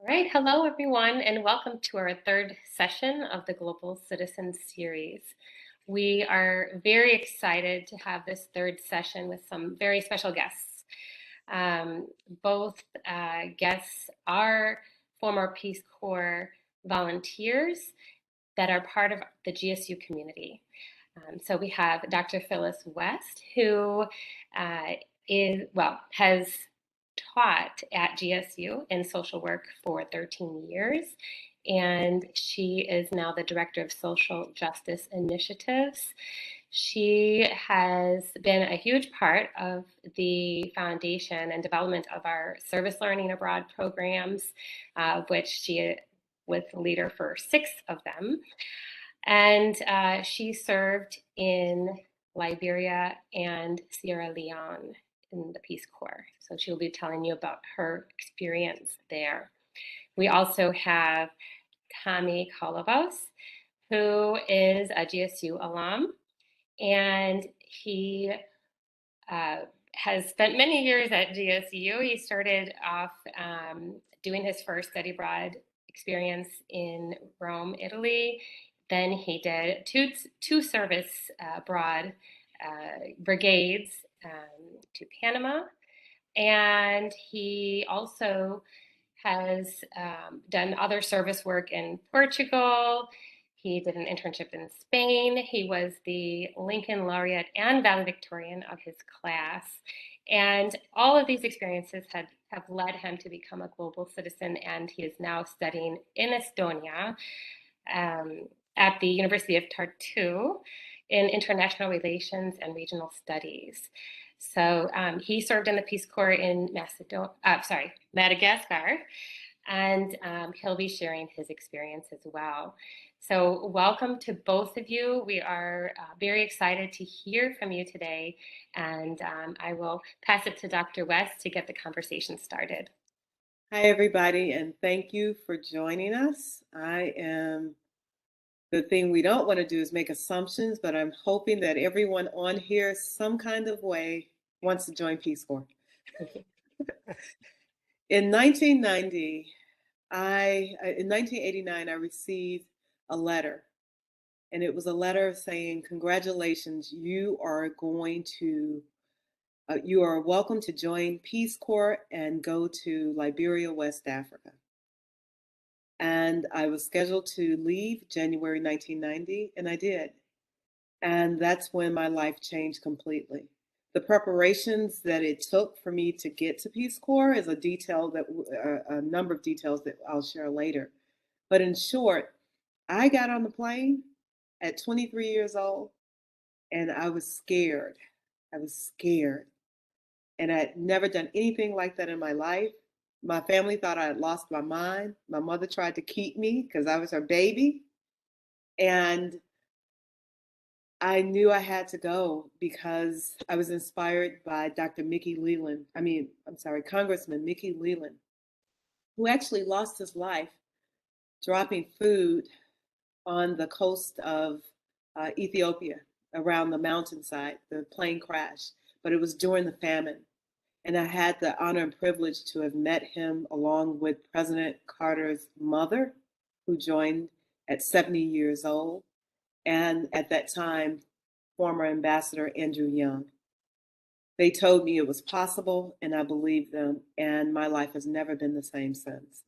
All right, hello everyone, and welcome to our third session of the Global Citizen Series. We are very excited to have this third session with some very special guests. Both guests are former Peace Corps volunteers that are part of the GSU community. So we have Dr. Phyllis West, who uh, has taught at GSU in social work for 13 years, and she is now the director of social justice initiatives. She has been a huge part of the foundation and development of our service learning abroad programs, of which she was the leader for 6 of them. And she served in Liberia and Sierra Leone in the Peace Corps. So she'll be telling you about her experience there. We also have Tommy Kolovos, who is a GSU alum, and he uh, has spent many years at GSU. He started off doing his first study abroad experience in Rome, Italy. Then he did two service abroad brigades to Panama. And he also has done other service work in Portugal. He did an internship in Spain. He was the Lincoln Laureate and valedictorian of his class. And all of these experiences have led him to become a global citizen, and he is now studying in Estonia um, at the University of Tartu in international relations and regional studies. So he served in the Peace Corps in Madagascar, and he'll be sharing his experience as well. So welcome to both of you. We are very excited to hear from you today, and I will pass it to Dr. West to get the conversation started. Hi, everybody, and thank you for joining us. The thing we don't want to do is make assumptions, but I'm hoping that everyone on here, some kind of way, wants to join Peace Corps. In 1990, in 1989, I received a letter, and it was a letter saying, "Congratulations, you are welcome to join Peace Corps and go to Liberia, West Africa." And I was scheduled to leave January 1990, and I did. And that's when my life changed completely. The preparations that it took for me to get to Peace Corps is a number of details that I'll share later. But in short, I got on the plane at 23 years old, and I was scared. I was scared. And I had never done anything like that in my life. My family thought I had lost my mind. My mother tried to keep me because I was her baby. And I knew I had to go because I was inspired by Congressman Mickey Leland, who actually lost his life dropping food on the coast of Ethiopia around the mountainside. The plane crashed, but it was during the famine. And I had the honor and privilege to have met him along with President Carter's mother, who joined at 70 years old, and at that time, former Ambassador Andrew Young. They told me it was possible, and I believed them, and my life has never been the same since.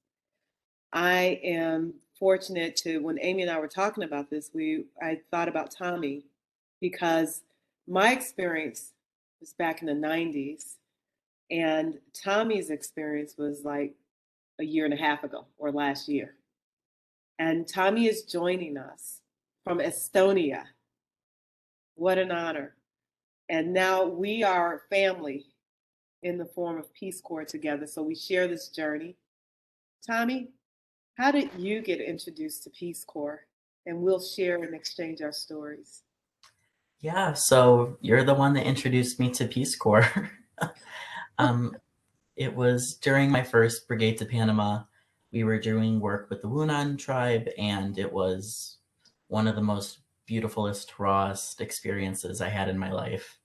I am fortunate to, when Amy and I were talking about this, I thought about Tommy because my experience was back in the 90s, and Tommy's experience was like a year and a half ago or last year. And Tommy is joining us from Estonia. What an honor. And now we are family in the form of Peace Corps together. So we share this journey. Tommy, how did you get introduced to Peace Corps? And we'll share and exchange our stories. Yeah, so you're the one that introduced me to Peace Corps. um, it was during my first brigade to Panama. We were doing work with the Wunan tribe, and it was one of the most beautifulest, rawest experiences I had in my life.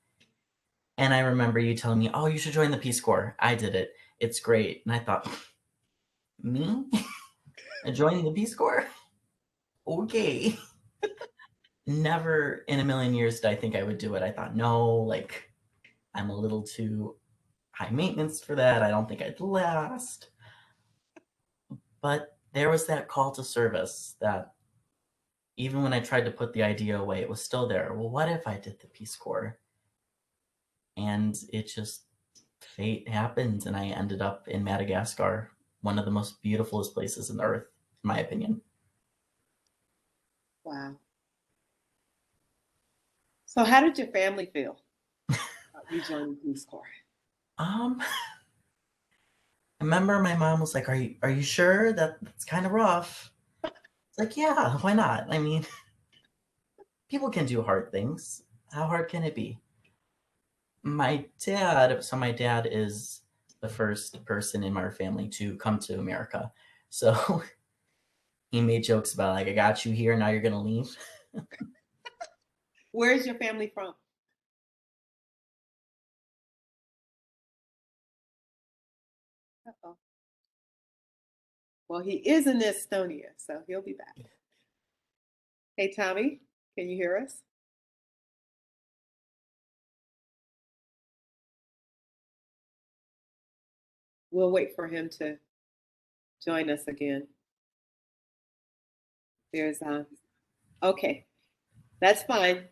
And I remember you telling me, "Oh, you should join the Peace Corps." I did it. It's great. And I thought, Me? Joining the Peace Corps? Okay. Never in a million years did I think I would do it. I thought, no, like, I'm a little too high maintenance for that. I don't think I'd last. But there was that call to service that even when I tried to put the idea away, it was still there. Well, what if I did the Peace Corps? And it just, fate happened, and I ended up in Madagascar, one of the most beautifulest places on earth, in my opinion. Wow. So how did your family feel about you joining the Peace Corps? I remember my mom was like, are you sure that it's kind of rough? It's like, yeah, why not? I mean, people can do hard things. How hard can it be? My dad is the first person in our family to come to America. So he made jokes about, like, I got you here, now you're gonna leave. Where's your family from? Uh-oh. Well, he is in Estonia, so he'll be back. Hey, Tommy, can you hear us? We'll wait for him to join us again. There's okay, that's fine.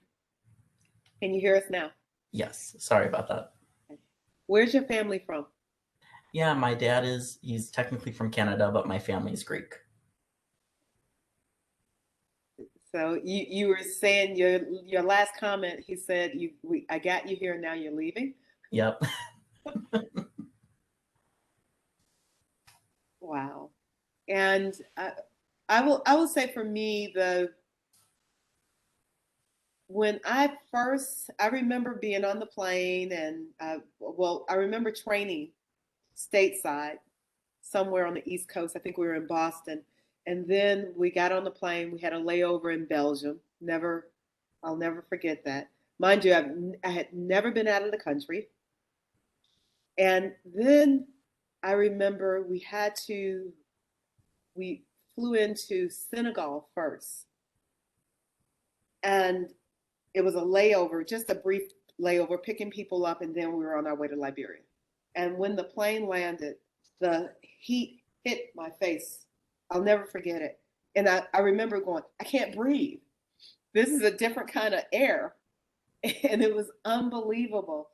Can you hear us now? Yes, sorry about that. Okay. Where's your family from? Yeah, he's technically from Canada, but my family's Greek. So you were saying your last comment. He said I got you here. Now you're leaving. Yep. Wow. And I will say for me I remember being on the plane and I remember training stateside somewhere on the East Coast. I think we were in Boston. And then we got on the plane. We had a layover in Belgium. I'll never forget that. Mind you, I had never been out of the country. And then I remember we flew into Senegal first. And it was a layover, just a brief layover, picking people up. And then we were on our way to Liberia. And when the plane landed, the heat hit my face. I'll never forget it. And I remember going, I can't breathe. This is a different kind of air. And it was unbelievable.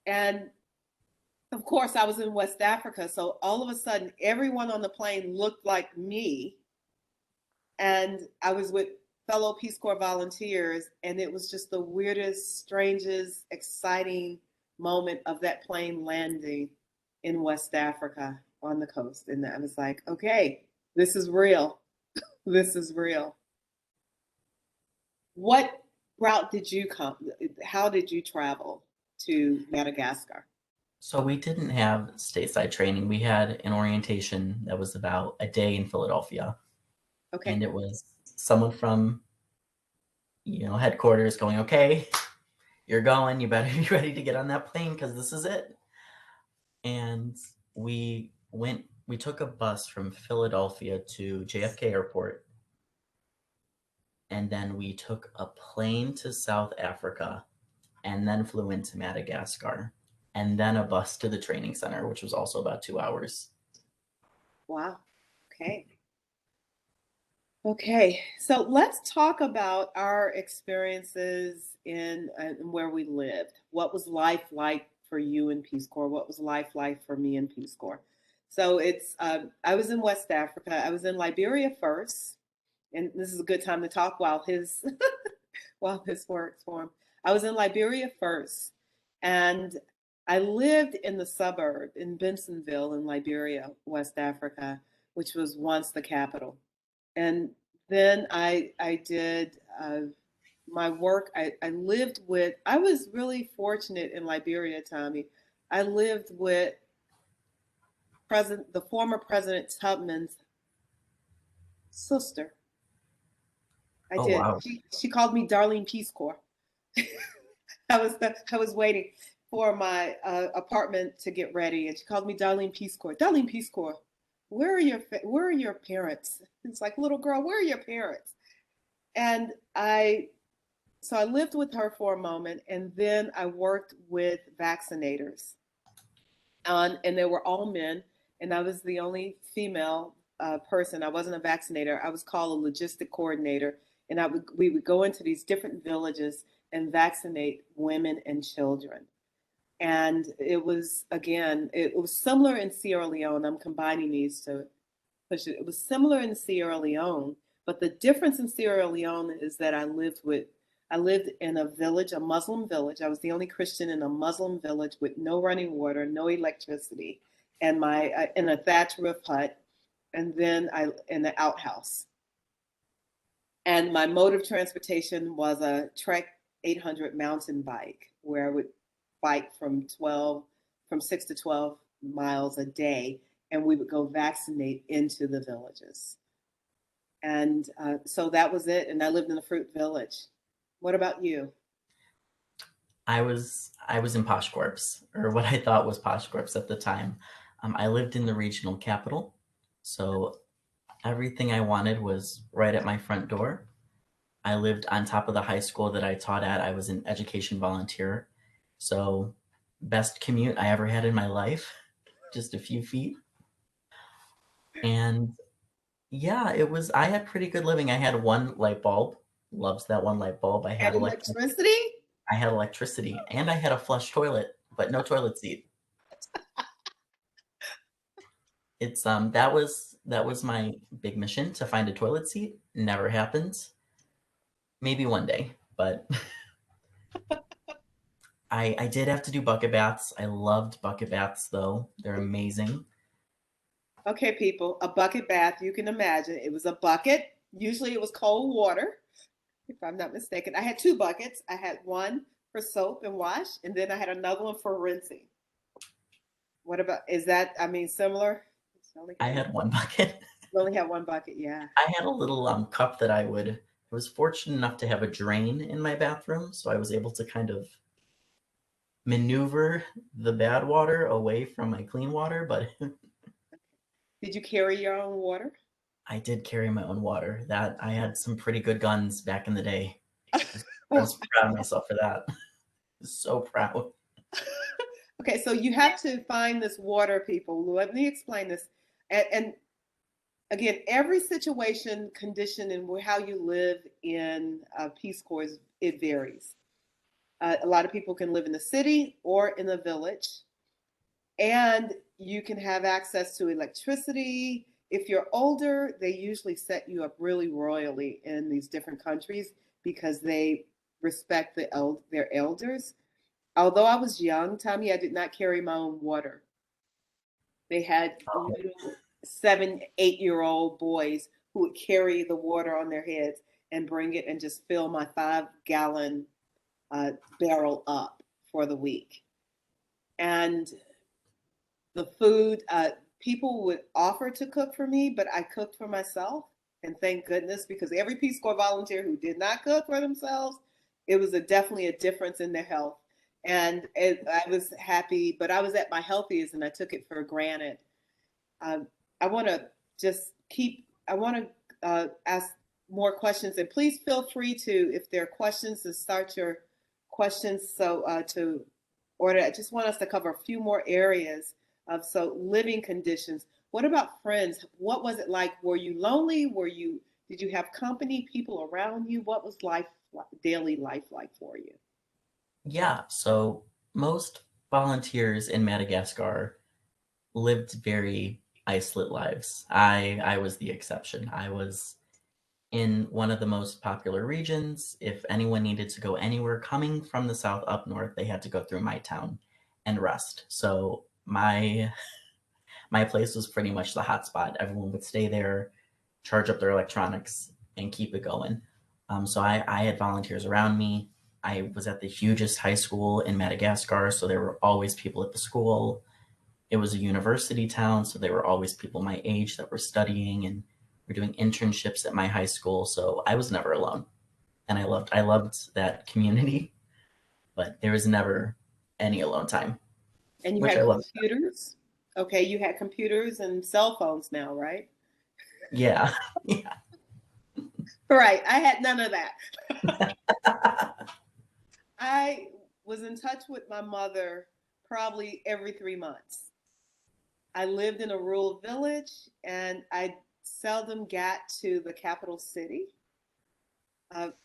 And of course, I was in West Africa. So all of a sudden, everyone on the plane looked like me. And I was with fellow Peace Corps volunteers. And it was just the weirdest, strangest, exciting moment of that plane landing in West Africa on the coast. And I was like, okay, this is real. This is real. What route did you come? How did you travel to Madagascar? So we didn't have stateside training. We had an orientation that was about a day in Philadelphia. Okay. And it was someone from, headquarters going, okay, you're going, you better be ready to get on that plane because this is it. And we took a bus from Philadelphia to JFK Airport. And then we took a plane to South Africa and then flew into Madagascar. And then a bus to the training center, which was also about 2 hours. Wow. Okay. Okay. So let's talk about our experiences in where we lived. What was life like for you in Peace Corps? What was life like for me in Peace Corps? So I was in West Africa. I was in Liberia first, and this is a good time to talk while while this works for him. I was in Liberia first, and I lived in the suburb in Bensonville in Liberia, West Africa, which was once the capital. And then I did my work. I was really fortunate in Liberia, Tommy. I lived with the former President Tubman's sister. I Oh, did. wow. She called me Darlene Peace Corps. I was waiting for my apartment to get ready, and she called me Darlene Peace Corps. Darlene Peace Corps. where are your parents? It's like, little girl, where are your parents? And I lived with her for a moment, and then I worked with vaccinators, and they were all men, and I was the only female person. I wasn't a vaccinator. I was called a logistic coordinator, and we would go into these different villages and vaccinate women and children. And it was, again, it was similar in Sierra Leone. I'm combining these to push it. It was similar in Sierra Leone, but the difference in Sierra Leone is that I lived in a village, a Muslim village. I was the only Christian in a Muslim village with no running water, no electricity, and my in a thatch roof hut, and then I in the outhouse. And my mode of transportation was a Trek 800 mountain bike, where I would bike from 6 to 12 miles a day, and we would go vaccinate into the villages. And so that was it. And I lived in a fruit village. What about you? I was in Posh Corps, or what I thought was Posh Corps at the time. I lived in the regional capital, so everything I wanted was right at my front door. I lived on top of the high school that I taught at. I was an education volunteer, so best commute I ever had in my life, just a few feet. And yeah, it was. I had pretty good living. I had one light bulb. Loves that one light bulb. Had electricity? I had electricity, and I had a flush toilet, but no toilet seat. It's that was my big mission, to find a toilet seat. Never happened. Maybe one day, but I did have to do bucket baths. I loved bucket baths though. They're amazing. Okay, people, a bucket bath, you can imagine. It was a bucket. Usually it was cold water, if I'm not mistaken. I had two buckets. I had one for soap and wash, and then I had another one for rinsing. What about, is that, I mean, similar? I had one bucket. You only have one bucket, yeah. I had a little cup that I was fortunate enough to have a drain in my bathroom, so I was able to kind of maneuver the bad water away from my clean water, but Did you carry your own water? I did carry my own water. That I had some pretty good guns back in the day. I Oh, was proud of myself for that. So proud. okay, so you have to find this water, people. Let me explain this. And again, every situation, condition, and how you live in Peace Corps, it varies. A lot of people can live in the city or in the village, and you can have access to electricity. If you're older, they usually set you up really royally in these different countries because they respect their elders. Although I was young, Tommy, I did not carry my own water. They had little 7, 8-year-old boys who would carry the water on their heads and bring it and just fill my 5-gallon barrel up for the week. And the food, people would offer to cook for me, but I cooked for myself. And thank goodness, because every Peace Corps volunteer who did not cook for themselves, it was definitely a difference in their health. And I was happy, but I was at my healthiest and I took it for granted. Um, I want to I want to ask more questions, and please feel free to, if there are questions, to start your questions. So to order, I just want us to cover a few more areas of, so living conditions. What about friends? What was it like? Were you lonely? Did you have company, people around you? What was daily life like for you? Yeah, so most volunteers in Madagascar lived very isolate lives. I was the exception. I was in one of the most popular regions. If anyone needed to go anywhere coming from the south up north, they had to go through my town and rest. So my place was pretty much the hotspot. Everyone would stay there, charge up their electronics, and keep it going. So I had volunteers around me. I was at the hugest high school in Madagascar, so there were always people at the school. It was a university town, so there were always people my age that were studying and were doing internships at my high school. So I was never alone, and I loved that community, but there was never any alone time, And you which had I loved. computers? Okay, you had computers and cell phones now, right? Yeah. Yeah. Right. I had none of that. I was in touch with my mother probably every 3 months. I lived in a rural village and I seldom got to the capital city.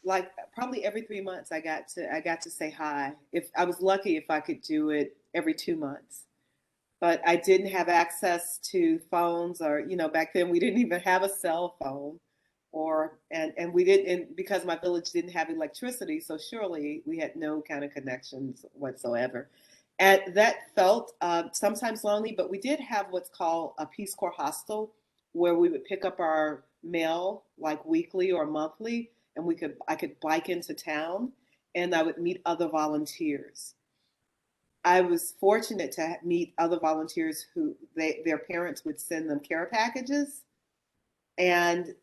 Like probably every 3 months I got to say hi. If I was lucky if I could do it every 2 months. But I didn't have access to phones or, back then we didn't even have a cell phone or and we didn't and because my village didn't have electricity, so surely we had no kind of connections whatsoever. And that felt sometimes lonely, but we did have what's called a Peace Corps hostel where we would pick up our mail like weekly or monthly, and I could bike into town and I would meet other volunteers. I was fortunate to meet other volunteers who their parents would send them care packages, and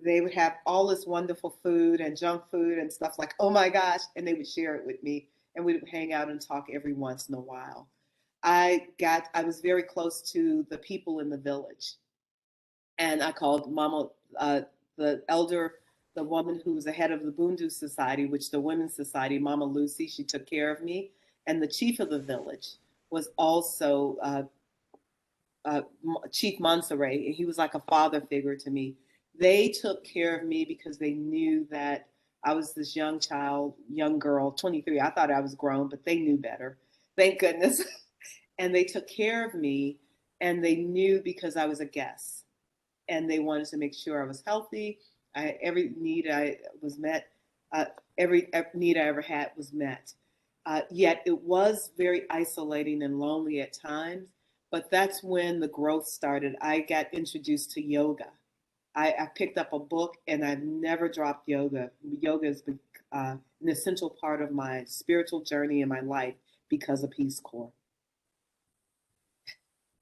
they would have all this wonderful food and junk food and stuff like, oh my gosh, and they would share it with me, and we would hang out and talk every once in a while. I was very close to the people in the village, and I called Mama, the elder, the woman who was the head of the Bundu Society, which the Women's Society, Mama Lucy. She took care of me, and the chief of the village was also Chief Monserrat, and he was like a father figure to me. They took care of me because they knew that I was this young child, young girl, 23. I thought I was grown, but they knew better. Thank goodness. And they took care of me, and they knew because I was a guest, and they wanted to make sure I was healthy. Every need I was met. Uh, every need I ever had was met. Yet it was very isolating and lonely at times. But that's when the growth started. I got introduced to yoga. I picked up a book and I've never dropped yoga. Yoga has been an essential part of my spiritual journey in my life because of Peace Corps.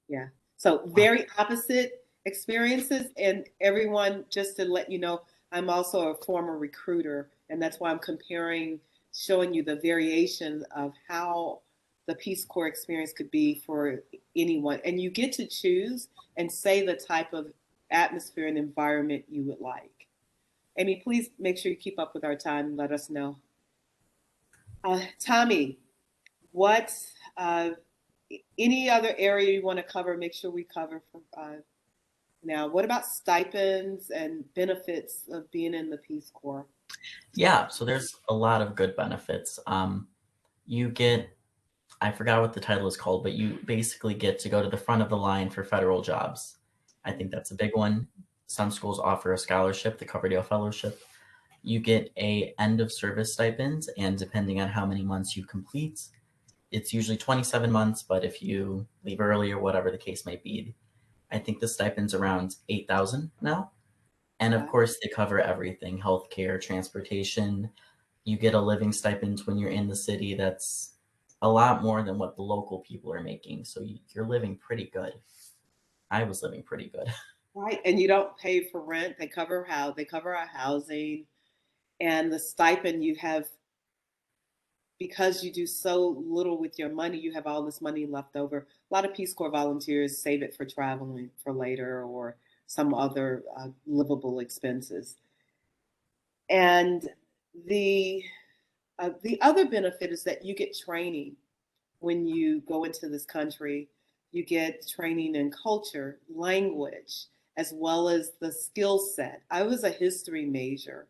Yeah. So very opposite experiences. And everyone, just to let you know, I'm also a former recruiter. And that's why I'm comparing, showing you the variation of how the Peace Corps experience could be for anyone. And you get to choose and say the type of atmosphere and environment you would like. Amy, please make sure you keep up with our time and let us know. Tommy, what any other area you want to cover? Make sure we cover for now. What about stipends and benefits of being in the Peace Corps? Yeah, so there's a lot of good benefits. You get, I forgot what the title is called, but you basically get to go to the front of the line for federal jobs. I think that's a big one. Some schools offer a scholarship, the Coverdale Fellowship. You get a end of service stipend, and depending on how many months you complete, it's usually 27 months, but if you leave early or whatever the case might be, I think the stipend's around 8,000 now. And of course, they cover everything: healthcare, transportation. You get a living stipend when you're in the city that's a lot more than what the local people are making. So you're living pretty good. I was living pretty good. Right, and you don't pay for rent. They cover our housing, and the stipend you have because you do so little with your money. You have all this money left over. A lot of Peace Corps volunteers save it for traveling for later or some other livable expenses. And the the other benefit is that you get training when you go into this country. You get training in culture, language, as well as the skill set. I was a history major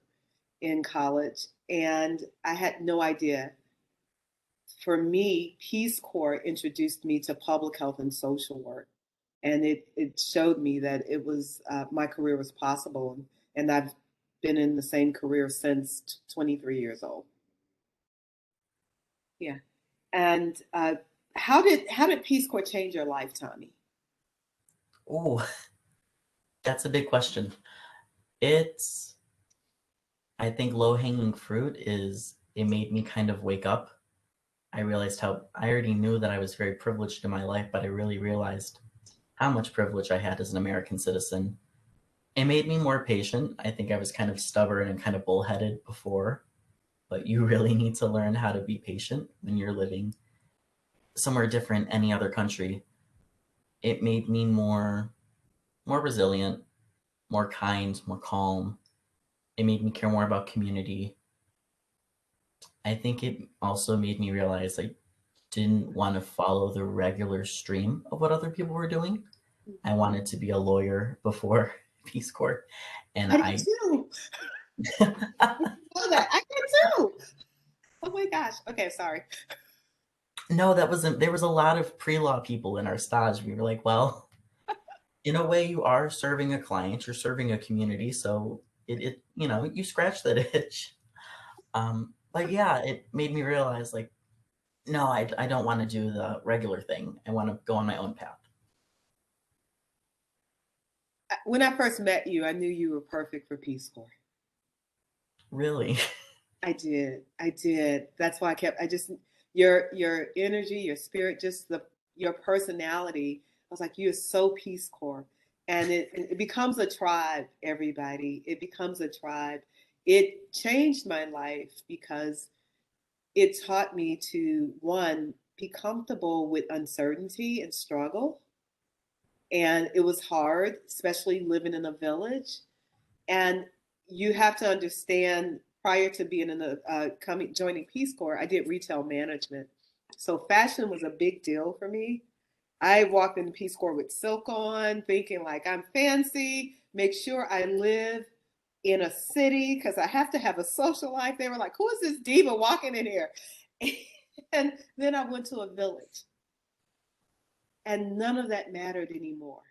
in college, and I had no idea. For me, Peace Corps introduced me to public health and social work, and it showed me that it was my career was possible, and I've been in the same career since 23 years old. Yeah. And how did Peace Corps change your life, Tommy? Oh, that's a big question. It's, I think low hanging fruit is it made me kind of wake up. I realized how I already knew that I was very privileged in my life, but I really realized how much privilege I had as an American citizen. It made me more patient. I think I was kind of stubborn and kind of bullheaded before, but you really need to learn how to be patient when you're living somewhere different, any other country. it made me more resilient, more kind, more calm. It made me care more about community. I think it also made me realize I didn't want to follow the regular stream of what other people were doing. I wanted to be a lawyer before Peace Corps, and I did too. Know that. I did too. Oh my gosh. Okay, sorry. no, that wasn't. There was a lot of pre-law people in our stage. We were like, well, in a way, you are serving a client, you're serving a community, so it you scratch that itch. But yeah, it made me realize like, no, I don't want to do the regular thing. I want to go on my own path. When I first met you, I knew you were perfect for Peace Corps. Really. I did. I did. That's why I just your energy, your spirit, just your personality. I was like, you're so Peace Corps. And it becomes a tribe, everybody. It becomes a tribe. It changed my life because it taught me to, one, be comfortable with uncertainty and struggle. And it was hard, especially living in a village. And you have to understand, prior to being in the joining Peace Corps, I did retail management. So fashion was a big deal for me. I walked in the Peace Corps with silk on, thinking like I'm fancy, make sure I live in a city because I have to have a social life. They were like, who is this diva walking in here? And then I went to a village and none of that mattered anymore.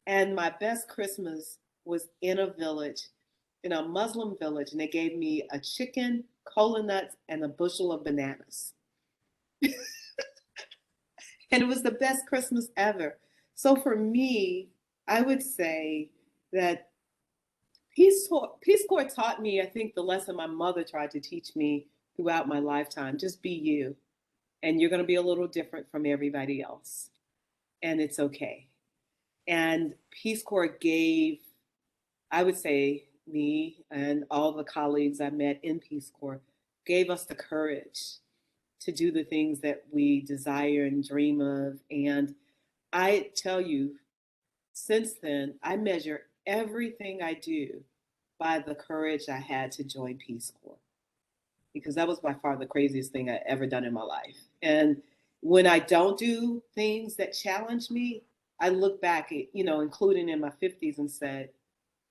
And my best Christmas was in a village, in a Muslim village, and they gave me a chicken, cola nuts, and a bushel of bananas. And it was the best Christmas ever. So for me, I would say that Peace Corps taught me, I think, the lesson my mother tried to teach me throughout my lifetime. Just be you. And you're going to be a little different from everybody else. And it's okay. And Peace Corps gave, I would say, me and all the colleagues I met in Peace Corps gave us the courage to do the things that we desire and dream of. And I tell you, since then, I measure everything I do by the courage I had to join Peace Corps, because that was by far the craziest thing I ever done in my life. And when I don't do things that challenge me, I look back at, including in my 50s, and said,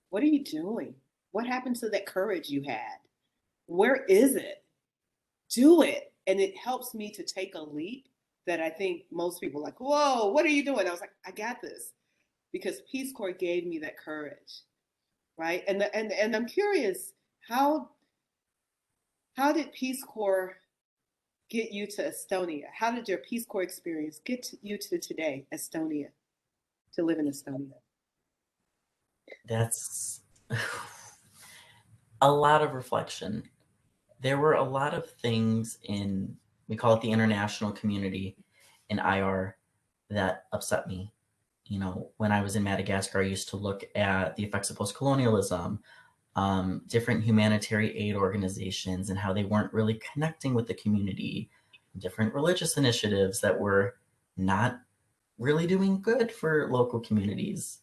what are you doing? What happened to that courage you had? Where is it? Do it. And it helps me to take a leap that I think most people are like, whoa, what are you doing? I was like, I got this, because Peace Corps gave me that courage, right? And I'm curious, how did Peace Corps get you to Estonia? How did your Peace Corps experience get you to today, Estonia, to live in Estonia? That's a lot of reflection. There were a lot of things in, we call it the international community in IR, that upset me. When I was in Madagascar, I used to look at the effects of post-colonialism, different humanitarian aid organizations, and how they weren't really connecting with the community, different religious initiatives that were not really doing good for local communities.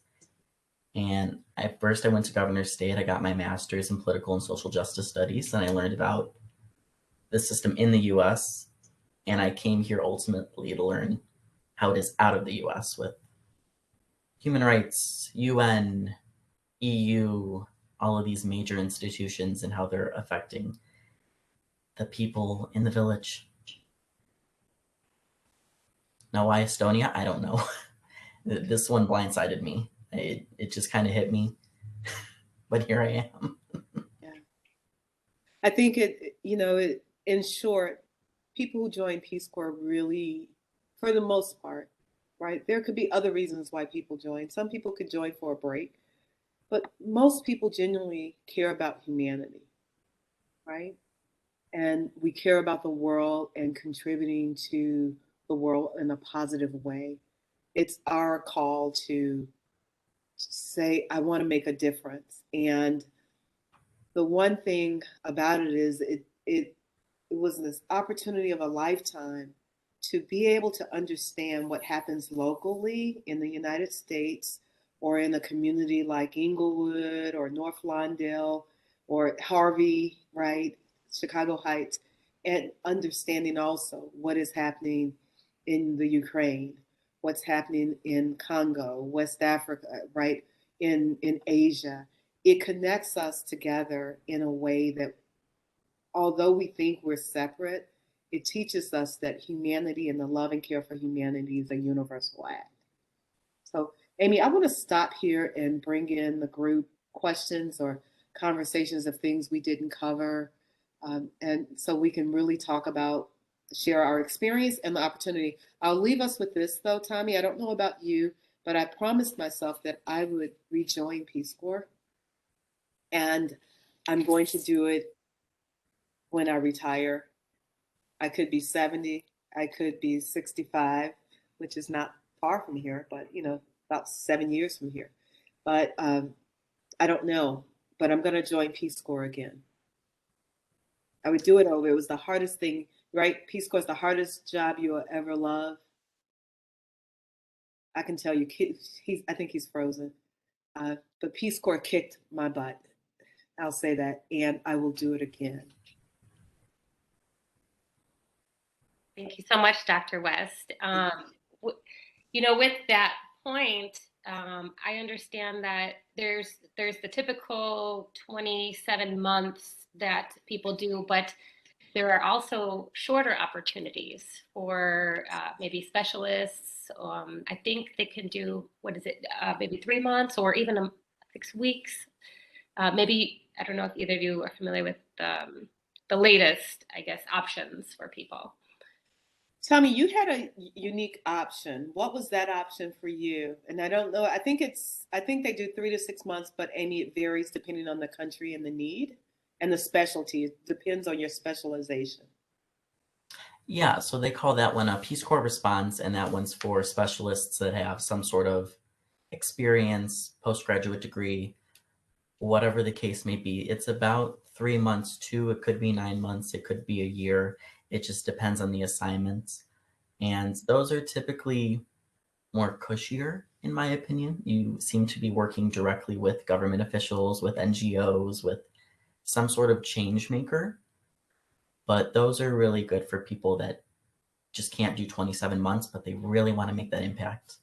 And at first I went to Governor's State. I got my master's in political and social justice studies, and I learned about the system in the US. And I came here ultimately to learn how it is out of the US, with human rights, UN, EU, all of these major institutions, and how they're affecting the people in the village. Now, why Estonia? I don't know. This one blindsided me. It just kind of hit me, but here I am. Yeah. I think in short, people who join Peace Corps really, for the most part, right? There could be other reasons why people join. Some people could join for a break, but most people genuinely care about humanity, right? And we care about the world and contributing to the world in a positive way. It's our call to say, I want to make a difference. And the one thing about it is it was this opportunity of a lifetime to be able to understand what happens locally in the United States or in a community like Inglewood or North Lawndale or Harvey, right? Chicago Heights, and understanding also what is happening in the Ukraine, what's happening in Congo, West Africa, right? In Asia. It connects us together in a way that although we think we're separate, it teaches us that humanity and the love and care for humanity is a universal act. So, Amy, I want to stop here and bring in the group questions or conversations of things we didn't cover. And so we can really talk about, share our experience and the opportunity. I'll leave us with this, though, Tommy. I don't know about you, but I promised myself that I would rejoin Peace Corps. And I'm going to do it when I retire. I could be 70, I could be 65, which is not far from here, but about 7 years from here. But I don't know. But I'm going to join Peace Corps again. I would do it over. It was the hardest thing, right? Peace Corps is the hardest job you will ever love. I can tell you, I think he's frozen. But Peace Corps kicked my butt. I'll say that, and I will do it again. Thank you so much, Dr. West. With that point, I understand that there's the typical 27 months that people do, but there are also shorter opportunities for maybe specialists. I think they can do, maybe 3 months or even 6 weeks. Maybe, I don't know if either of you are familiar with the latest, I guess, options for people. Tommy, you had a unique option. What was that option for you? And I don't know. I think they do 3 to 6 months, but Amy, it varies depending on the country and the need and the specialty. It depends on your specialization. Yeah, so they call that one a Peace Corps response, and that one's for specialists that have some sort of experience, postgraduate degree, whatever the case may be. It's about 3 months too. It could be 9 months. It could be a year. It just depends on the assignments. And those are typically more cushier, in my opinion. You seem to be working directly with government officials, with NGOs, with some sort of change maker. But those are really good for people that just can't do 27 months, but they really want to make that impact.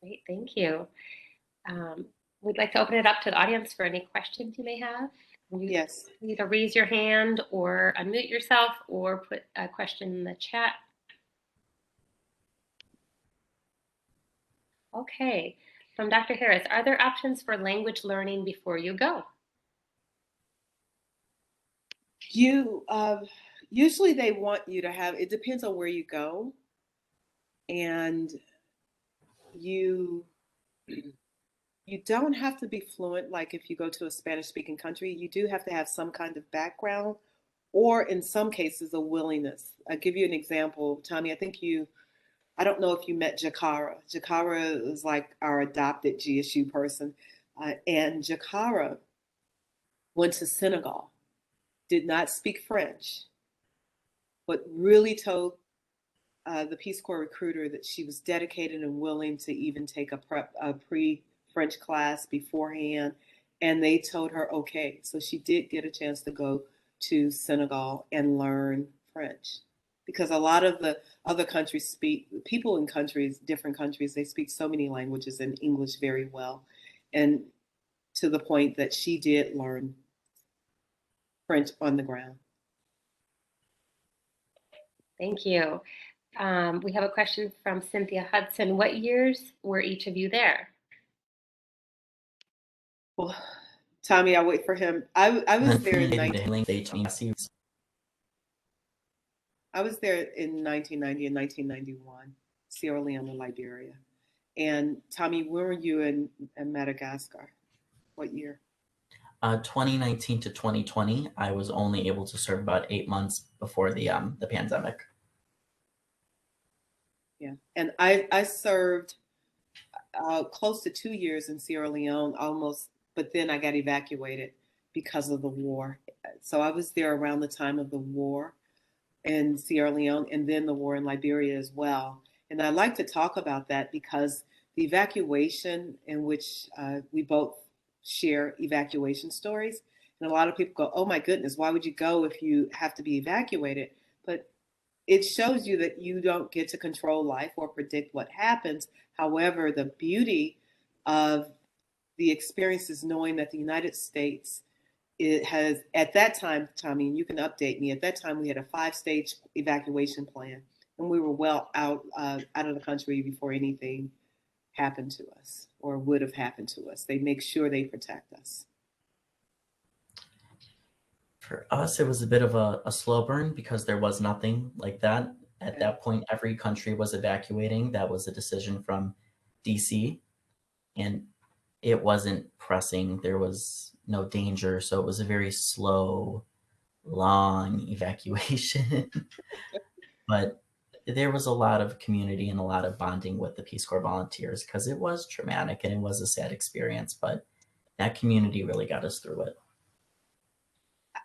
Great, thank you. We'd like to open it up to the audience for any questions you may have. Yes. Either raise your hand or unmute yourself or put a question in the chat. Okay, from Dr. Harris, are there options for language learning before you go? Usually they want you to have, it depends on where you go. And you don't have to be fluent. Like if you go to a Spanish speaking country, you do have to have some kind of background or in some cases a willingness. I'll give you an example. Tommy, I don't know if you met Jakara. Jakara is like our adopted GSU person. And Jakara went to Senegal, did not speak French, but really told the Peace Corps recruiter that she was dedicated and willing to even take a pre-French class beforehand. And they told her, okay. So she did get a chance to go to Senegal and learn French. Because a lot of the other countries people in different countries, they speak so many languages and English very well. And to the point that she did learn French on the ground. Thank you. We have a question from Cynthia Hudson. What years were each of you there? Well, Tommy, I'll wait for him. I was there in 1990 and 1991, Sierra Leone and Liberia. And Tommy, where were you in Madagascar? What year? 2019 to 2020. I was only able to serve about 8 months before the pandemic. Yeah, and I served close to 2 years in Sierra Leone, almost, but then I got evacuated because of the war. So I was there around the time of the war in Sierra Leone and then the war in Liberia as well. And I like to talk about that because the evacuation in which we both share evacuation stories. And a lot of people go, oh my goodness, why would you go if you have to be evacuated? But it shows you that you don't get to control life or predict what happens. However, the beauty of the experience is knowing that the United States, it has, at that time, Tommy, and you can update me, at that time we had a 5-stage evacuation plan, and we were well out of the country before anything happened to us or would have happened to us. They make sure they protect us. For us, it was a bit of a slow burn because there was nothing like that. At that point, every country was evacuating. That was a decision from DC, and it wasn't pressing. There was no danger, so it was a very slow, long evacuation. But there was a lot of community and a lot of bonding with the Peace Corps volunteers because it was traumatic and it was a sad experience, but that community really got us through it.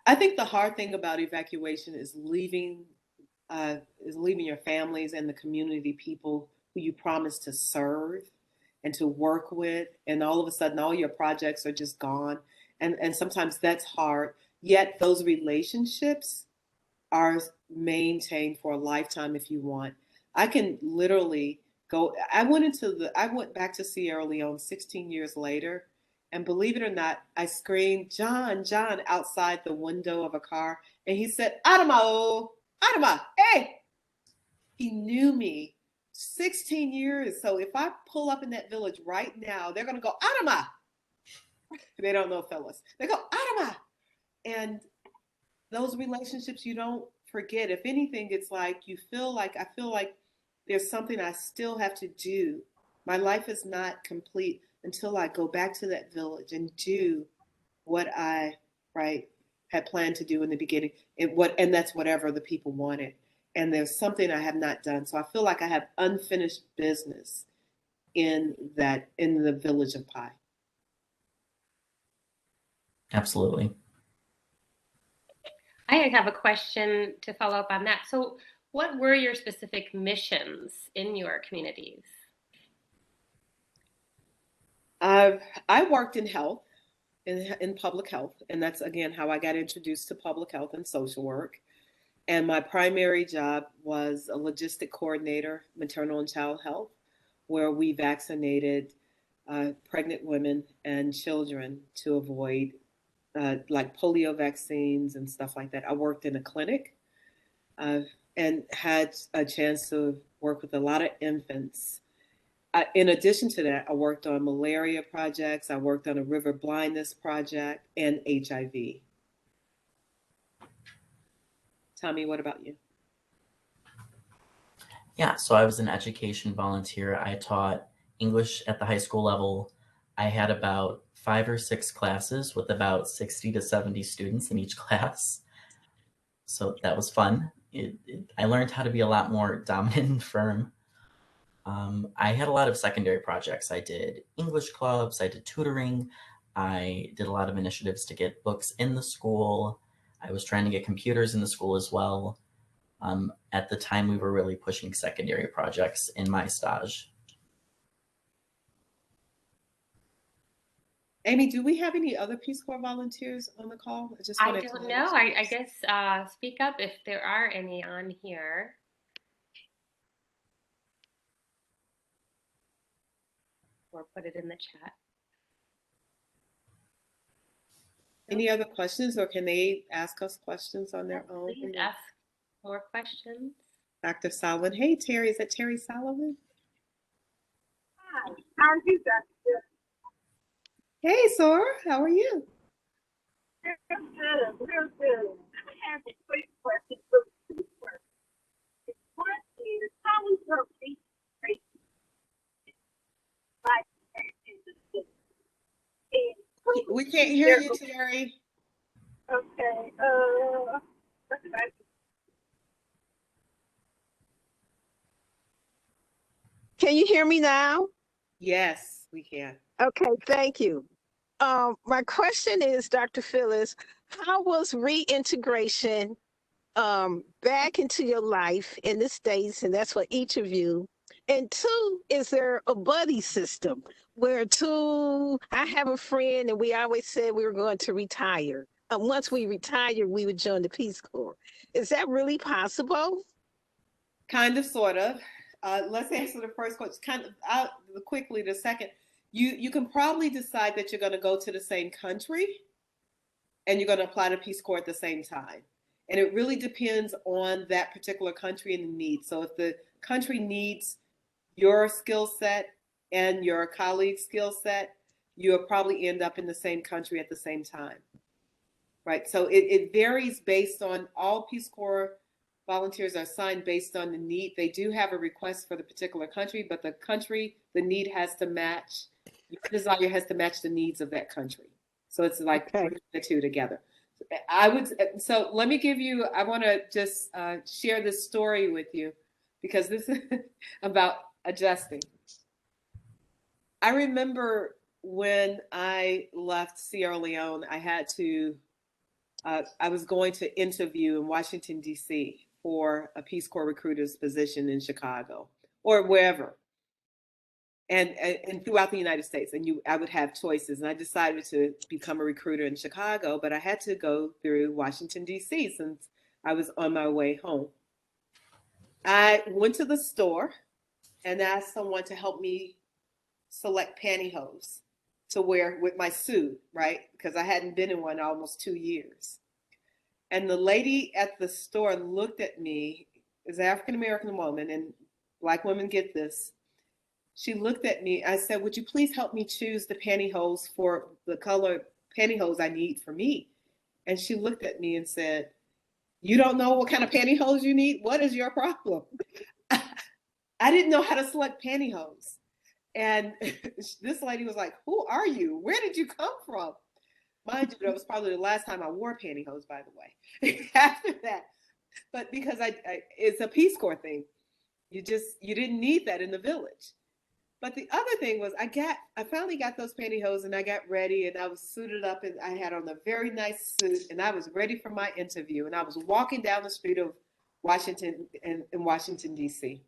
I think the hard thing about evacuation is leaving your families and the community people who you promised to serve and to work with, and all of a sudden all your projects are just gone. And sometimes that's hard. Yet those relationships are maintained for a lifetime if you want. I can literally go. I went back to Sierra Leone 16 years later, and believe it or not, I screamed, John, John, outside the window of a car, and he said, Adama, oh, Adama, hey. He knew me 16 years. So if I pull up in that village right now, they're going to go, Adama. They don't know Phyllis. They go, Adama. And those relationships you don't forget. If anything, it's like I feel like there's something I still have to do. My life is not complete until I go back to that village and do what I had planned to do in the beginning. And that's whatever the people wanted. And there's something I have not done. So I feel like I have unfinished business in the village of Pi. Absolutely. I have a question to follow up on that. So, what were your specific missions in your communities? I worked in health, in public health, and that's again how I got introduced to public health and social work. And my primary job was a logistic coordinator, maternal and child health, where we vaccinated pregnant women and children to avoid like polio vaccines and stuff like that. I worked in a clinic and had a chance to work with a lot of infants. In addition to that, I worked on malaria projects. I worked on a river blindness project and HIV. Tommy, what about you? Yeah, so I was an education volunteer. I taught English at the high school level. I had about 5 or 6 classes with about 60 to 70 students in each class. So that was fun. I learned how to be a lot more dominant and firm. I had a lot of secondary projects. I did English clubs, I did tutoring, I did a lot of initiatives to get books in the school. I was trying to get computers in the school as well. At the time, we were really pushing secondary projects in my stage. Amy, do we have any other Peace Corps volunteers on the call? I don't know. I guess speak up if there are any on here. Or put it in the chat. Any other questions, or can they ask us questions on their own? Please ask more questions. Dr. Solomon. Hey, Terry. Is that Terry Solomon? Hi. How are you, Dr. Hey, Sora. How are you? Real good. Real good. I have a quick question for you. What is how is your faith like in the city? We can't hear you, Terry. Okay. Can you hear me now? Yes, we can. Okay, thank you. My question is, Dr. Phyllis, how was reintegration back into your life in the States? And that's for each of you. And two, is there a buddy system where two, I have a friend and we always said we were going to retire. And once we retire, we would join the Peace Corps. Is that really possible? Kind of, sort of. Let's answer the first question. Kind of quickly. The second, you can probably decide that you're going to go to the same country, and you're going to apply to Peace Corps at the same time. And it really depends on that particular country and the need. So if the country needs your skill set and your colleague's skill set, you'll probably end up in the same country at the same time. Right. So it varies based on, all Peace Corps volunteers are assigned based on the need. They do have a request for the particular country, but the need has to match, your desire has to match the needs of that country. So it's like Okay. the two together. So let me give you, I want to just share this story with you, because this is about adjusting. I remember when I left Sierra Leone, I was going to interview in Washington, D.C. for a Peace Corps recruiter's position in Chicago or wherever, and throughout the United States. And I would have choices. And I decided to become a recruiter in Chicago, but I had to go through Washington, D.C. since I was on my way home. I went to the store and asked someone to help me select pantyhose to wear with my suit, right? Because I hadn't been in one in almost 2 years. And the lady at the store looked at me, as an African-American woman, and Black women get this. She looked at me. I said, would you please help me choose the pantyhose for the color pantyhose I need for me? And she looked at me and said, you don't know what kind of pantyhose you need? What is your problem? I didn't know how to select pantyhose. And this lady was like, who are you? Where did you come from? Mind you, that was probably the last time I wore pantyhose, by the way, after that. But because it's a Peace Corps thing. You didn't need that in the village. But the other thing was I finally got those pantyhose and I got ready and I was suited up and I had on a very nice suit and I was ready for my interview. And I was walking down the street of Washington, in Washington, D.C.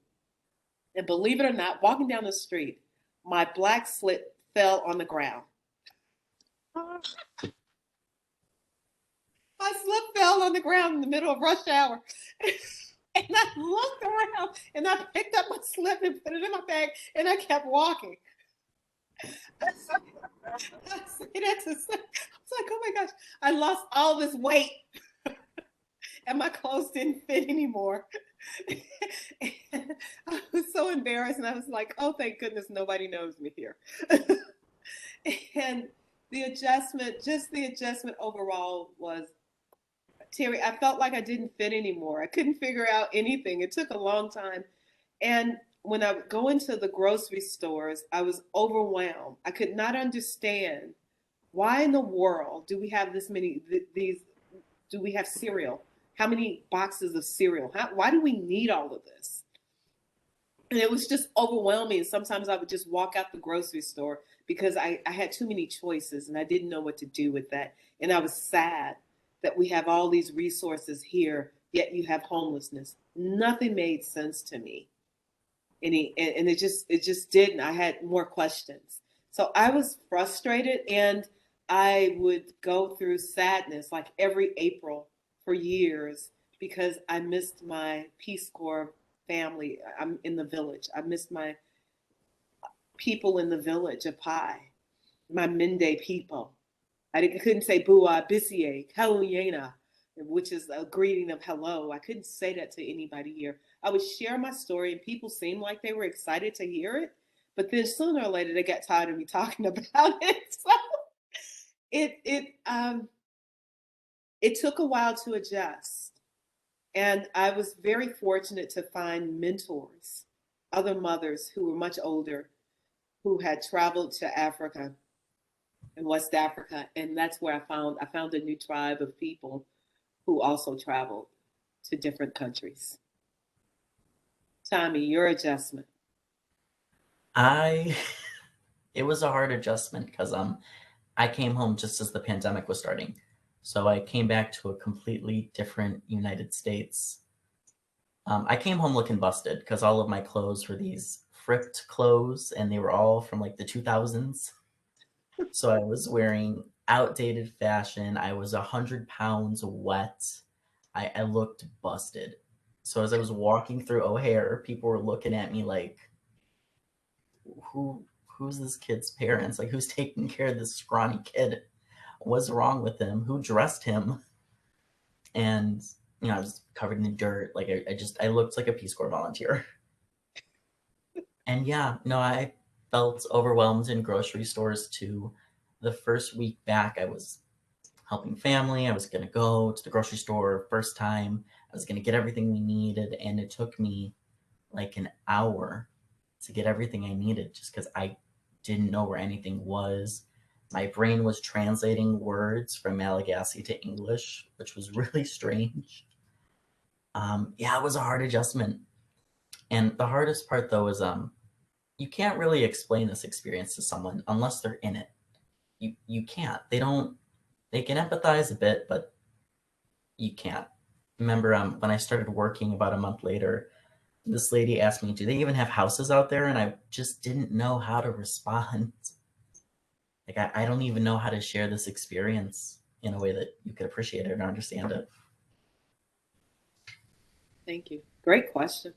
And believe it or not, walking down the street, my black slip fell on the ground. My slip fell on the ground in the middle of rush hour. And I looked around and I picked up my slip and put it in my bag and I kept walking. I was like, oh my gosh, I lost all this weight and my clothes didn't fit anymore. And I was so embarrassed and I was like, oh, thank goodness nobody knows me here. And the adjustment overall was, Terry, I felt like I didn't fit anymore. I couldn't figure out anything. It took a long time. And when I would go into the grocery stores, I was overwhelmed. I could not understand, why in the world do we have this many, do we have cereal? How many boxes of cereal? Why do we need all of this? And it was just overwhelming. Sometimes I would just walk out the grocery store because I had too many choices and I didn't know what to do with that. And I was sad that we have all these resources here, yet you have homelessness. Nothing made sense to me. And it just didn't. I had more questions. So I was frustrated and I would go through sadness like every April for years because I missed my Peace Corps family. I'm in the village. I missed my people in the village of Pai, my Mende people. I couldn't say Bua Bisie, Kaluyena, which is a greeting of hello. I couldn't say that to anybody here. I would share my story and people seemed like they were excited to hear it. But then sooner or later they got tired of me talking about it. So it took a while to adjust. And I was very fortunate to find mentors, other mothers who were much older, who had traveled to Africa and West Africa. And that's where I found a new tribe of people who also traveled to different countries. Tommy, your adjustment. It was a hard adjustment because I came home just as the pandemic was starting. So I came back to a completely different United States. I came home looking busted because all of my clothes were these fripped clothes and they were all from like the 2000s. So I was wearing outdated fashion. I was 100 pounds wet. I looked busted. So as I was walking through O'Hare, people were looking at me like, who's this kid's parents? Like, who's taking care of this scrawny kid? What's wrong with him? Who dressed him? And I was covered in dirt. Like I looked like a Peace Corps volunteer. And yeah, no, I felt overwhelmed in grocery stores too. The first week back, I was helping family. I was gonna go to the grocery store first time. I was gonna get everything we needed, and it took me like an hour to get everything I needed just because I didn't know where anything was. My brain was translating words from Malagasy to English, which was really strange. Yeah, it was a hard adjustment. And the hardest part though is you can't really explain this experience to someone unless they're in it. You can't. They can empathize a bit, but you can't. Remember when I started working about a month later, this lady asked me, do they even have houses out there? And I just didn't know how to respond. Like, I don't even know how to share this experience in a way that you could appreciate it or understand it. Thank you. Great question.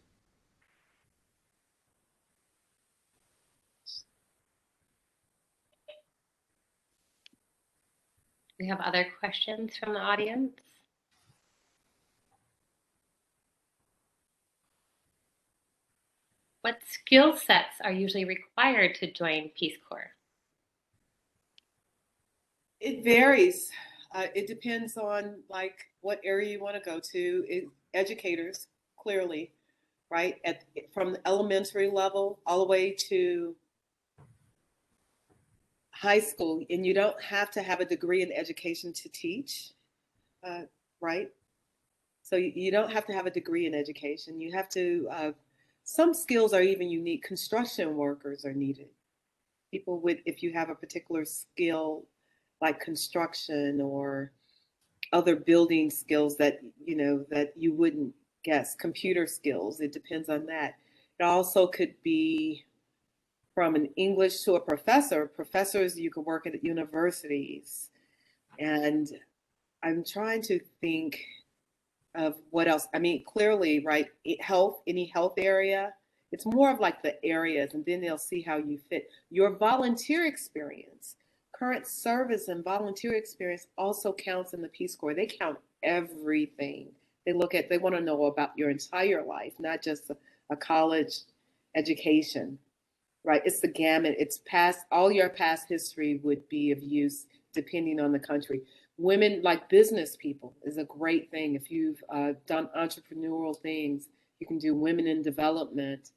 We have other questions from the audience. What skill sets are usually required to join Peace Corps? It varies. It depends on like what area you want to go to. Educators, clearly, right? From the elementary level all the way to high school, and you don't have to have a degree in education to teach, right? So you don't have to have a degree in education. You have to. Some skills are even unique. Construction workers are needed. People with, if you have a particular skill, like construction or other building skills that that you wouldn't guess. Computer skills. It depends on that. It also could be from an English to a professor. Professors, you could work at universities. And I'm trying to think of what else. I mean, clearly, right? Health, any health area. It's more of like the areas, and then they'll see how you fit. Your volunteer experience, current service and volunteer experience also counts in the Peace Corps. They count everything. They want to know about your entire life, not just a college education, right? It's the gamut. It's past, all your past history would be of use depending on the country. Women, like business people, is a great thing. If you've done entrepreneurial things, you can do women in development,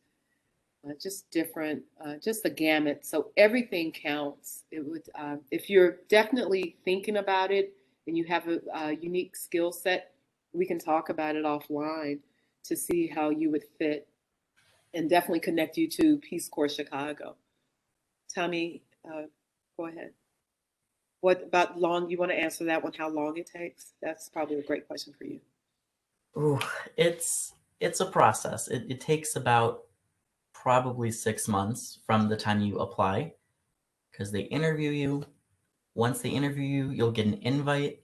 just different, just the gamut. So everything counts. It would, if you're definitely thinking about it and you have a unique skill set, we can talk about it offline to see how you would fit and definitely connect you to Peace Corps Chicago. Tommy, go ahead. What about long? You want to answer that one? How long it takes? That's probably a great question for you. Ooh, it's a process. It takes about probably 6 months from the time you apply because they interview you. Once they interview you, you'll get an invite.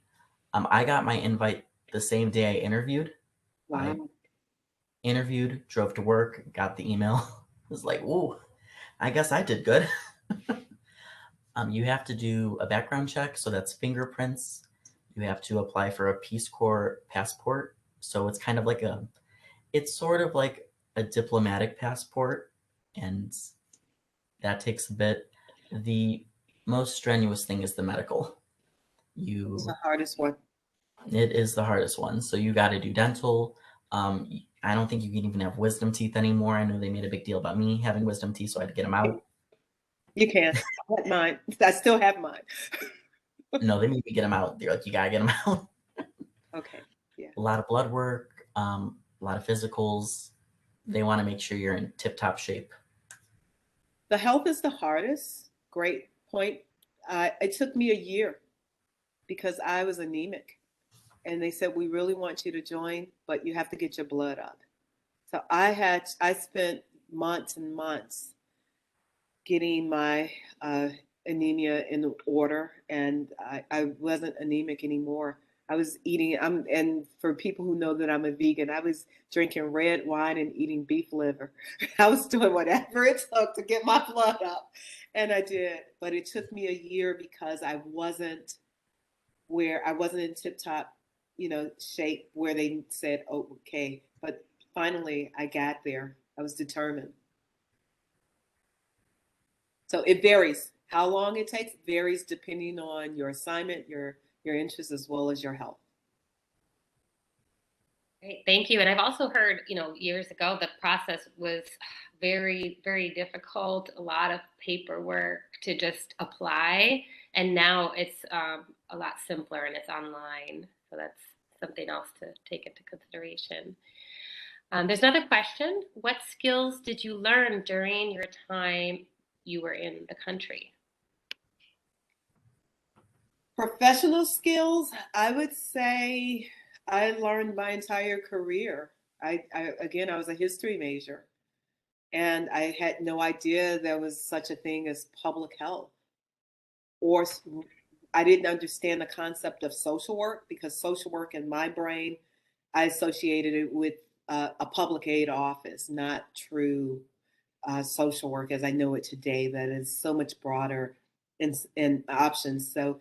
I got my invite the same day I interviewed. Wow. I interviewed, drove to work, got the email. It was like, ooh, I guess I did good. You have to do a background check, so that's fingerprints. You have to apply for a Peace Corps passport. So it's kind of like it's sort of like a diplomatic passport, and that takes a bit. The most strenuous thing is the medical. It's the hardest one. It is the hardest one. So you got to do dental. I don't think you can even have wisdom teeth anymore. I know they made a big deal about me having wisdom teeth, so I had to get them out. You can. I had mine. I still have mine. No, they made me get them out. They're like, you gotta get them out. Okay. Yeah. A lot of blood work, a lot of physicals. They want to make sure you're in tip-top shape. The health is the hardest. Great point. it took me a year because I was anemic. And they said, we really want you to join, but you have to get your blood up. So I spent months and months getting my anemia in order, and I wasn't anemic anymore. I was eating, and for people who know that I'm a vegan, I was drinking red wine and eating beef liver. I was doing whatever it took to get my blood up, and I did. But it took me a year because I wasn't in tip top, shape where they said, oh, okay. But finally, I got there. I was determined. So it varies. How long it takes varies depending on your assignment, your interests, as well as your health. Great, thank you. And I've also heard, years ago, the process was very, very difficult, a lot of paperwork to just apply. And now it's a lot simpler and it's online. So that's something else to take into consideration. There's another question. What skills did you learn during your time you were in the country? Professional skills, I would say I learned my entire career. Again, I was a history major, and I had no idea there was such a thing as public health, or I didn't understand the concept of social work, because social work in my brain, I associated it with a public aid office, not true social work as I know it today, that is so much broader in options. So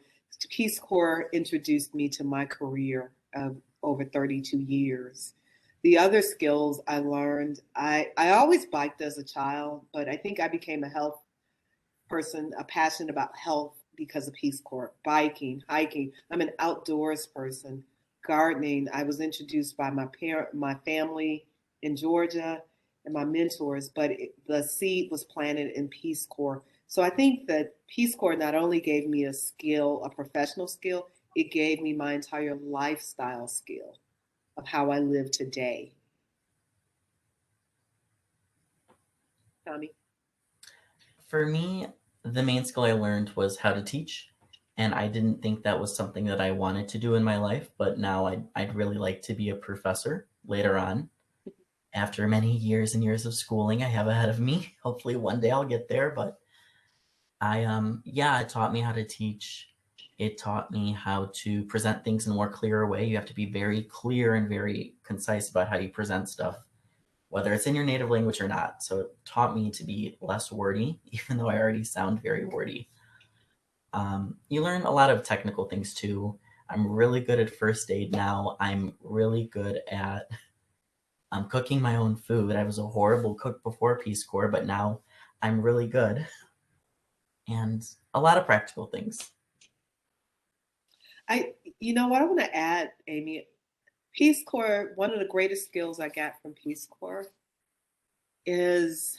Peace Corps introduced me to my career of over 32 years. The other skills I learned, I always biked as a child, but I think I became a health person, a passion about health because of Peace Corps. Biking, hiking. I'm an outdoors person. Gardening. I was introduced by my family in Georgia and my mentors, but the seed was planted in Peace Corps. So I think that Peace Corps not only gave me a skill, a professional skill, it gave me my entire lifestyle skill of how I live today. Tommy? For me, the main skill I learned was how to teach. And I didn't think that was something that I wanted to do in my life, but now I'd really like to be a professor later on. After many years and years of schooling I have ahead of me. Hopefully one day I'll get there, but it taught me how to teach. It taught me how to present things in a more clearer way. You have to be very clear and very concise about how you present stuff, whether it's in your native language or not. So it taught me to be less wordy, even though I already sound very wordy. You learn a lot of technical things too. I'm really good at first aid now. I'm really good at cooking my own food. I was a horrible cook before Peace Corps, but now I'm really good. And a lot of practical things. What I want to add, Amy, Peace Corps, one of the greatest skills I got from Peace Corps is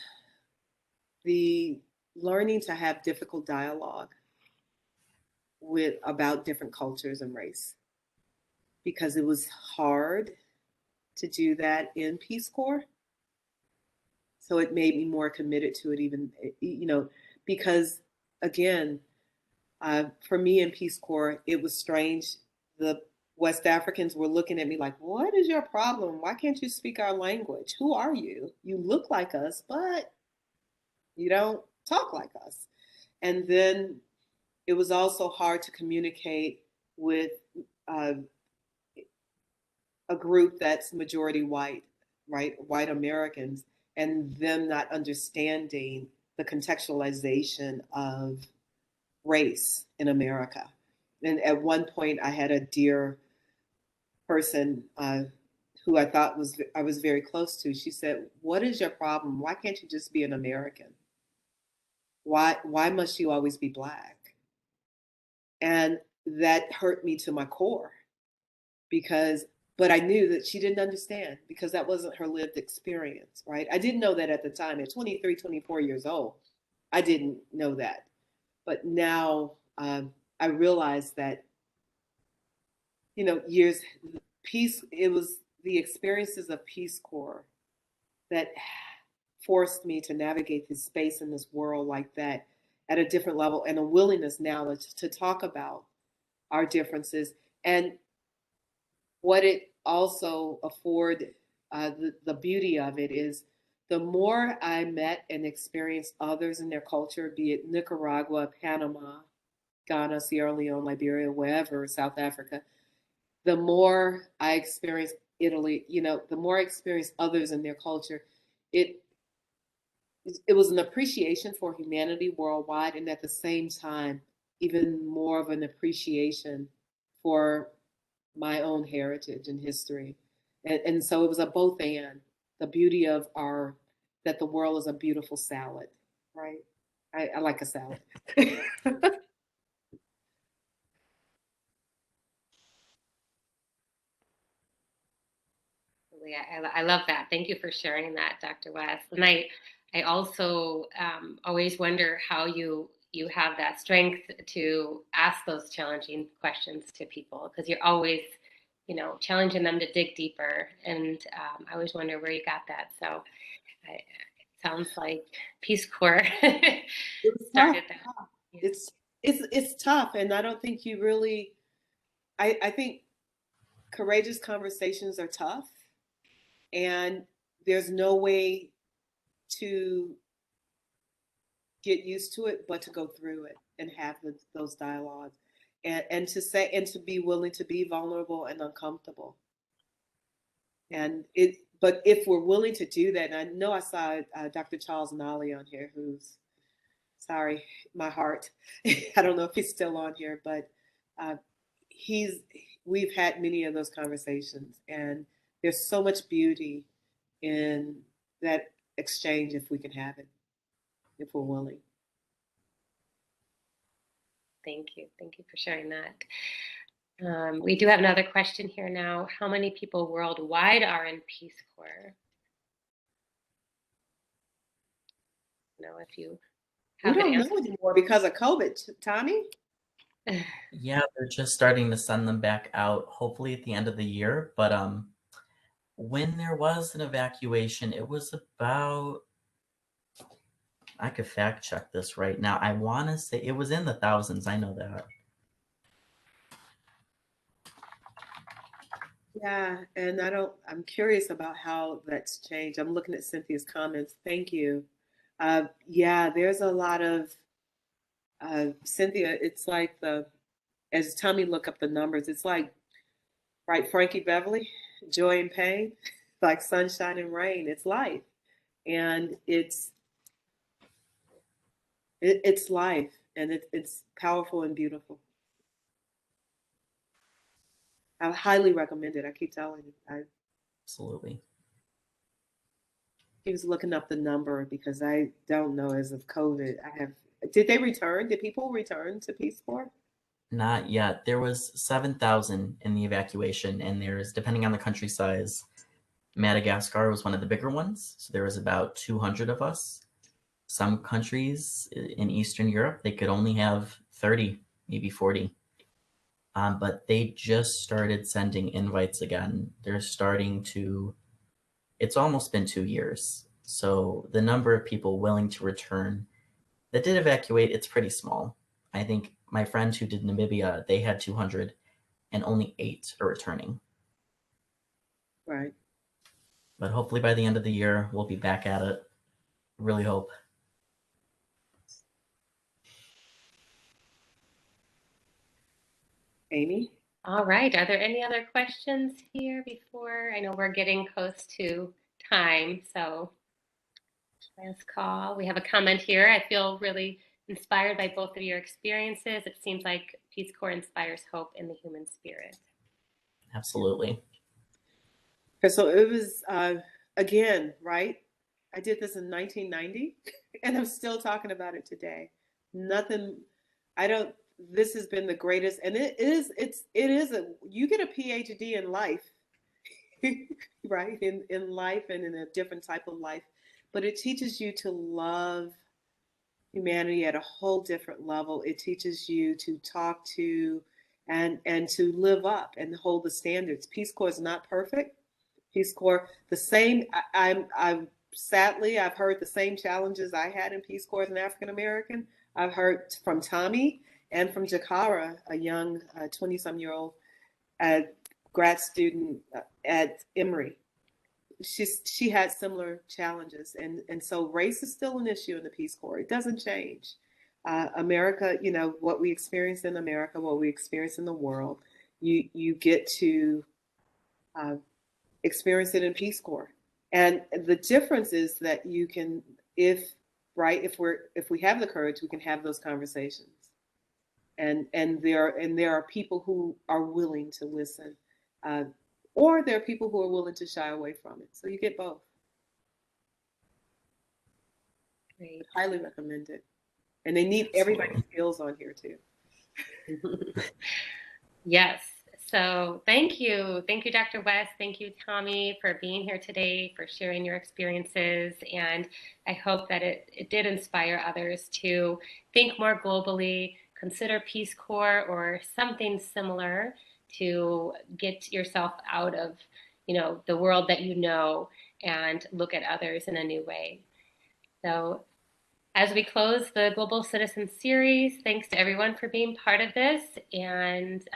the learning to have difficult dialogue about different cultures and race, because it was hard to do that in Peace Corps. So it made me more committed to it, even, because again, for me in Peace Corps, it was strange. The West Africans were looking at me like, what is your problem? Why can't you speak our language? Who are you? You look like us, but you don't talk like us. And then it was also hard to communicate with a group that's majority white, right? White Americans, and them not understanding the contextualization of race in America. And at one point, I had a dear person who I thought I was very close to. She said, "What is your problem? Why can't you just be an American? Why must you always be Black?" And that hurt me to my core, but I knew that she didn't understand, because that wasn't her lived experience, right? I didn't know that at the time. At 23, 24 years old, I didn't know that. But now I realized that, it was the experiences of Peace Corps that forced me to navigate this space in this world like that. at a different level, and a willingness now to talk about our differences. And what it also afforded, the beauty of it is, the more I met and experienced others in their culture, be it Nicaragua, Panama, Ghana, Sierra Leone, Liberia, wherever, South Africa, the more I experienced Italy, the more I experienced others in their culture, it it was an appreciation for humanity worldwide, and at the same time, even more of an appreciation for my own heritage and history. And so it was a both and, the beauty of that the world is a beautiful salad, right? I like a salad. I love that. Thank you for sharing that, Dr. West. And I also always wonder how you have that strength to ask those challenging questions to people, because you're always, challenging them to dig deeper. And I always wonder where you got that. So it sounds like Peace Corps started that. Yeah. It's tough, and I don't think you really. I think courageous conversations are tough, and there's no way to get used to it but to go through it and have those dialogues, and to say, and to be willing to be vulnerable and uncomfortable. But if we're willing to do that, and I know I saw Dr. Charles Nolly on here, who's, sorry, my heart, I don't know if he's still on here, but uh, we've had many of those conversations, and there's so much beauty in that exchange if we can have it, if we're willing. Thank you. Thank you for sharing that. We do have another question here now. How many people worldwide are in Peace Corps? If you We have an don't know answer. anymore because of COVID, Tommy. Yeah, they're just starting to send them back out, hopefully at the end of the year. But when there was an evacuation, it was about, I could fact check this right now. I want to say it was in the thousands. I know that. Yeah, and I'm curious about how that's changed. I'm looking at Cynthia's comments. Thank you. Yeah, there's a lot of, Cynthia, it's like as Tommy look up the numbers, it's like, right, Frankie Beverly, joy and pain, like sunshine and rain. It's life. And it's life, and it's powerful and beautiful. I highly recommend it. I keep telling you. Absolutely. He was looking up the number because I don't know as of COVID. Did they return? Did people return to Peace Corps? Not yet. There was 7,000 in the evacuation, and there's, depending on the country size, Madagascar was one of the bigger ones. So there was about 200 of us. Some countries in Eastern Europe, they could only have 30, maybe 40. But they just started sending invites again. They're starting to, it's almost been 2 years. So the number of people willing to return that did evacuate, it's pretty small. I think my friend who did Namibia, they had 200 and only 8 are returning. Right. But hopefully by the end of the year, we'll be back at it. Really hope. Amy? All right. Are there any other questions here before? I know we're getting close to time, so last call. We have a comment here. I feel really inspired by both of your experiences. It seems like Peace Corps inspires hope in the human spirit. Absolutely. Okay, so it was, again, right? I did this in 1990, and I'm still talking about it today. Nothing, this has been the greatest, and you get a PhD in life, right? In life and in a different type of life, but it teaches you to love humanity at a whole different level. It teaches you to talk to and to live up and hold the standards. Peace Corps is not perfect. Peace Corps, the same. I'm sadly, I've heard the same challenges I had in Peace Corps as an African American. I've heard from Tommy and from Jakara, a young 20-some-year-old grad student at Emory. She had similar challenges, and so race is still an issue in the Peace Corps. It doesn't change. America, you know, what we experience in America, what we experience in the world, you get to experience it in Peace Corps. And the difference is that you can, if we have the courage, we can have those conversations. And there are people who are willing to listen, or there are people who are willing to shy away from it. So you get both. Great. Highly recommend it. And they need everybody's skills on here too. Yes. So thank you. Thank you, Dr. West. Thank you, Tommy, for being here today, for sharing your experiences. And I hope that it did inspire others to think more globally, consider Peace Corps or something similar to get yourself out of, the world that you know and look at others in a new way. So as we close the Global Citizen Series, thanks to everyone for being part of this, and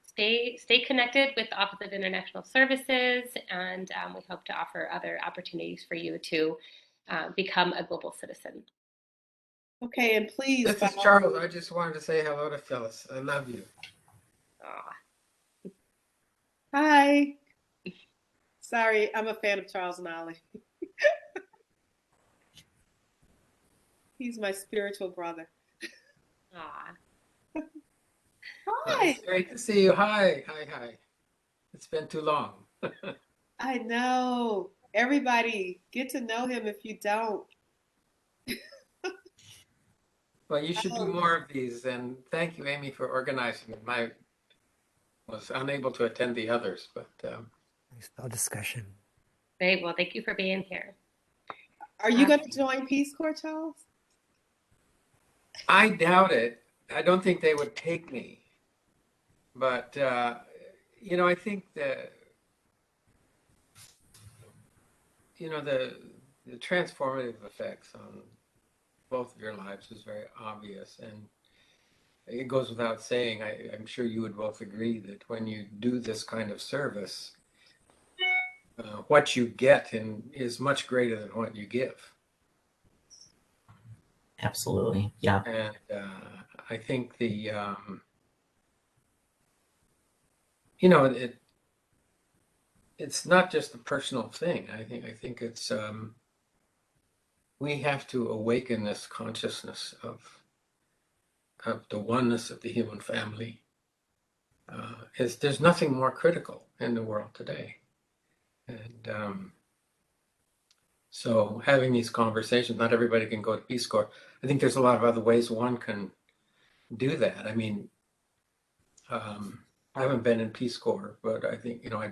stay connected with the Office of International Services, and we hope to offer other opportunities for you to become a global citizen. Okay, and please. This is Charles. I just wanted to say hello to Phyllis. I love you. Aw. Hi. Sorry, I'm a fan of Charles Nolly. He's my spiritual brother. Aw. Hi. It's great to see you. Hi. It's been too long. I know. Everybody, get to know him if you don't. Well, you should do more of these. And thank you, Amy, for organizing them. I was unable to attend the others, but No discussion. Great. Well, thank you for being here. Are you going to join Peace Corps, Charles? I doubt it. I don't think they would take me. But, I think the transformative effects on both of your lives is very obvious. And it goes without saying, I'm sure you would both agree that when you do this kind of service, what you get is much greater than what you give. Absolutely. Yeah. And I think it's not just a personal thing. I think it's we have to awaken this consciousness of the oneness of the human family. There's nothing more critical in the world today. And so having these conversations, not everybody can go to Peace Corps. I think there's a lot of other ways one can do that. I mean, I haven't been in Peace Corps, but I think, I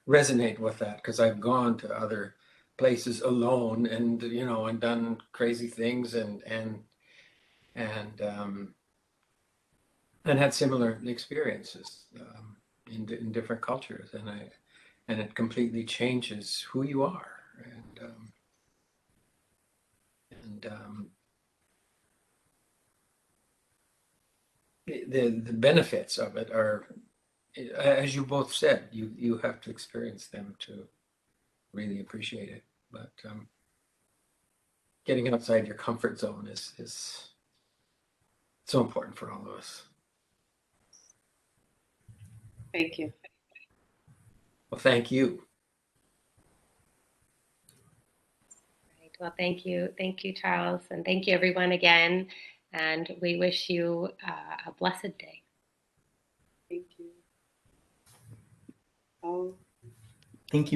resonate with that because I've gone to other places alone and, and done crazy things and had similar experiences in different cultures. And it completely changes who you are. The benefits of it are, as you both said, you have to experience them to really appreciate it. But getting outside your comfort zone is so important for all of us. Thank you. Well, thank you. Right. Well, thank you. Thank you, Charles. And thank you, everyone, again. And we wish you a blessed day. Thank you. Oh. Thank you.